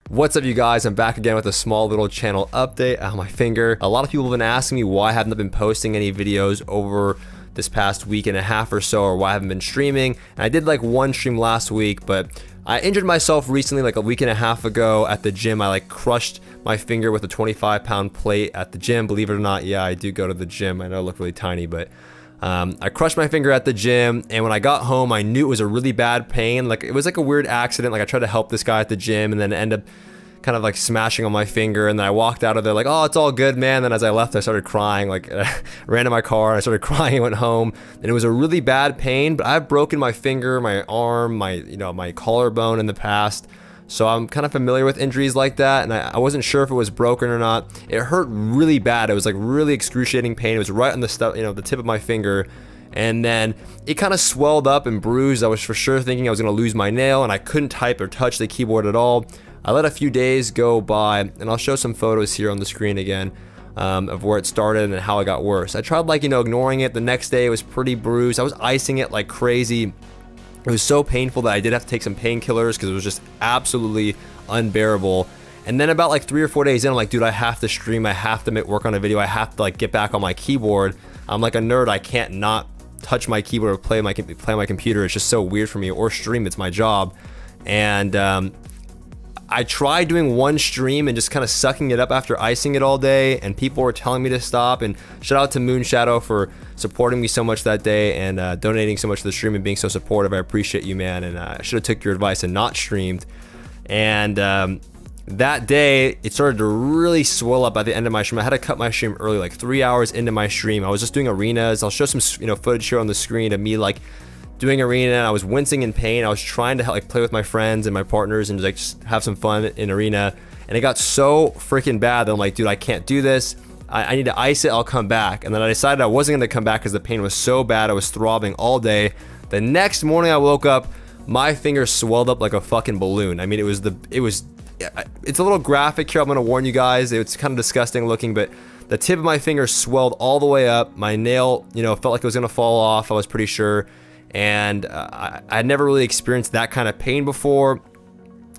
What's up, you guys? I'm back again with a small little channel update on my finger. A lot of people have been asking me why I haven't been posting any videos over this past week and a half or so, or why I haven't been streaming. And I did like one stream last week, but I injured myself recently, like a week and a half ago at the gym. I like crushed my finger with a 25-pound plate at the gym. Believe it or not, yeah, I do go to the gym. I know I look really tiny, but I crushed my finger at the gym, and when I got home, I knew it was a really bad pain. Like, it was like a weird accident. Like, I tried to help this guy at the gym, and then it ended up kind of like smashing on my finger, and then I walked out of there like, oh, it's all good, man. Then as I left, I started crying. Like, ran to my car, and I started crying and went home, and it was a really bad pain. But I've broken my finger, my arm, my collarbone in the past, so I'm kind of familiar with injuries like that, and I wasn't sure if it was broken or not. It hurt really bad. It was like really excruciating pain. It was right on the stuff, the tip of my finger, and then it kind of swelled up and bruised. I was for sure thinking I was gonna lose my nail, and I couldn't type or touch the keyboard at all. I let a few days go by, and I'll show some photos here on the screen again of where it started and how it got worse. I tried ignoring it. The next day it was pretty bruised. I was icing it like crazy. It was so painful that I did have to take some painkillers because it was just absolutely unbearable. And then about like 3 or 4 days in, I'm like, dude, I have to stream. I have to work on a video. I have to like get back on my keyboard. I'm like a nerd. I can't not touch my keyboard or play my computer. It's just so weird for me, or stream. It's my job. And I tried doing one stream and just kind of sucking it up after icing it all day, and people were telling me to stop. And shout out to Moonshadow for supporting me so much that day and donating so much to the stream and being so supportive. I appreciate you, man. And I should have took your advice and not streamed. And that day it started to really swell up at the end of my stream. I had to cut my stream early, like 3 hours into my stream. I was just doing arenas. I'll show some footage here on the screen of me like doing arena, and I was wincing in pain. I was trying to like play with my friends and my partners and just have some fun in arena, and it got so freaking bad that I'm like, dude, I can't do this. I need to ice it. I'll come back. And then I decided I wasn't gonna come back because the pain was so bad. I was throbbing all day. The next morning I woke up, my finger swelled up like a fucking balloon. I mean, it's a little graphic here. I'm gonna warn you guys. It's kind of disgusting looking, but the tip of my finger swelled all the way up. My nail, felt like it was gonna fall off. I was pretty sure. And I had never really experienced that kind of pain before,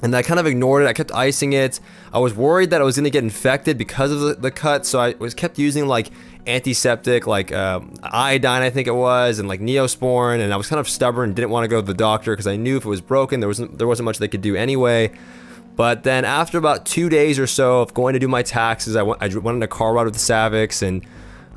and I kind of ignored it. I kept icing it. I was worried that I was going to get infected because of the cut, so I kept using like antiseptic, like iodine, I think it was, and like Neosporin, and I was kind of stubborn, didn't want to go to the doctor because I knew if it was broken, there wasn't much they could do anyway. But then after about 2 days or so of going to do my taxes, I went on a car ride with the Savix, and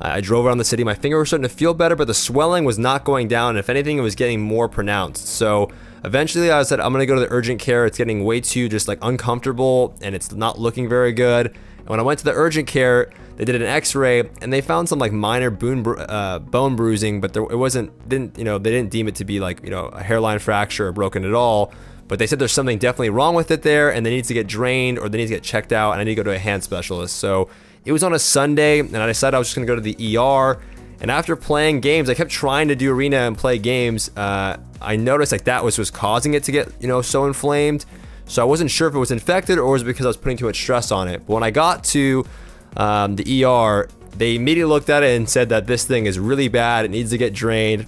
I drove around the city. My finger was starting to feel better, but the swelling was not going down. And if anything, it was getting more pronounced. So eventually I said, I'm gonna go to the urgent care. It's getting way too just like uncomfortable, and it's not looking very good. And when I went to the urgent care, they did an x-ray, and they found some like minor bone bruising, but they didn't deem it to be like, a hairline fracture or broken at all. But they said there's something definitely wrong with it there, and they need to get drained or they need to get checked out, and I need to go to a hand specialist. So it was on a Sunday, and I decided I was just gonna go to the ER. And after playing games, I kept trying to do arena and play games. I noticed like that was causing it to get so inflamed. So I wasn't sure if it was infected or was it because I was putting too much stress on it. But when I got to the ER, they immediately looked at it and said that this thing is really bad. It needs to get drained,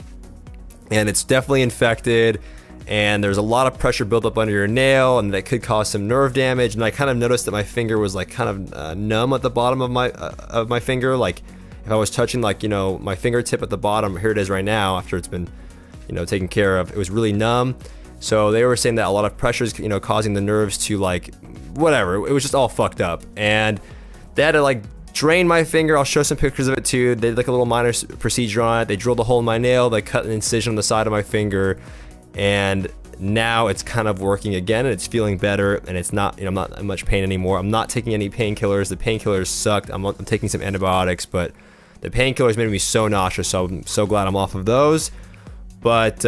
and it's definitely infected. And there's a lot of pressure built up under your nail, and that could cause some nerve damage. And I kind of noticed that my finger was like kind of numb at the bottom of my finger. Like if I was touching my fingertip at the bottom, here it is right now after it's been taken care of, it was really numb. So they were saying that a lot of pressure is causing the nerves to like whatever. It was just all fucked up, and they had to like drain my finger. I'll show some pictures of it too. They did like a little minor procedure on it. They drilled a hole in my nail. They cut an incision on the side of my finger. And now it's kind of working again, and it's feeling better, and it's not, I'm not in much pain anymore. I'm not taking any painkillers. The painkillers sucked. I'm taking some antibiotics, but the painkillers made me so nauseous, so I'm so glad I'm off of those. But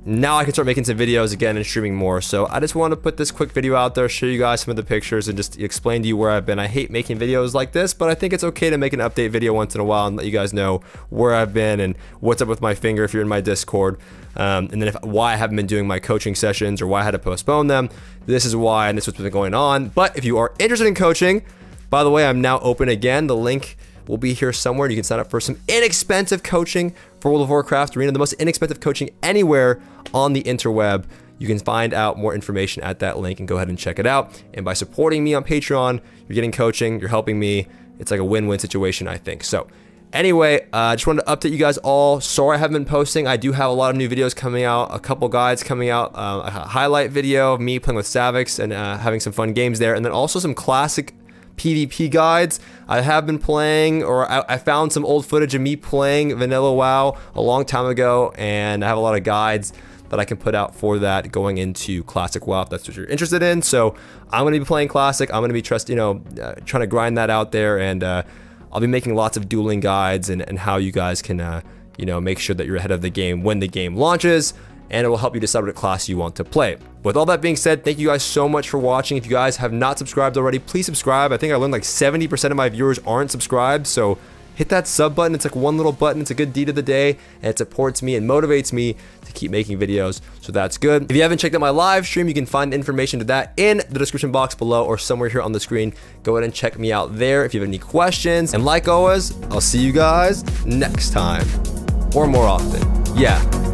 now I can start making some videos again and streaming more. So I just want to put this quick video out there, show you guys some of the pictures, and just explain to you where I've been. I hate making videos like this, but I think it's okay to make an update video once in a while and let you guys know where I've been and what's up with my finger if you're in my Discord. And then why I haven't been doing my coaching sessions or why I had to postpone them. This is why, and this is what's been going on. But if you are interested in coaching, by the way, I'm now open again. The link will be here somewhere. You can sign up for some inexpensive coaching for World of Warcraft Arena, the most inexpensive coaching anywhere on the interweb. You can find out more information at that link and go ahead and check it out. And by supporting me on Patreon, you're getting coaching, you're helping me. It's like a win-win situation, I think. So anyway, I just wanted to update you guys all. Sorry I haven't been posting. I do have a lot of new videos coming out, a couple guides coming out, a highlight video of me playing with Savix and having some fun games there, and then also some classic PvP guides. I have been playing, or I found some old footage of me playing vanilla WoW a long time ago, and I have a lot of guides that I can put out for that going into classic WoW if that's what you're interested in. So I'm going to be playing classic. I'm going to be trying to grind that out there, and I'll be making lots of dueling guides and how you guys can make sure that you're ahead of the game when the game launches, and it will help you decide what class you want to play. With all that being said, thank you guys so much for watching. If you guys have not subscribed already, please subscribe. I think I learned like 70% of my viewers aren't subscribed, so hit that sub button. It's like one little button. It's a good deed of the day, and it supports me and motivates me to keep making videos, so that's good. If you haven't checked out my live stream, you can find information to that in the description box below or somewhere here on the screen. Go ahead and check me out there if you have any questions. And like always, I'll see you guys next time, or more often. Yeah.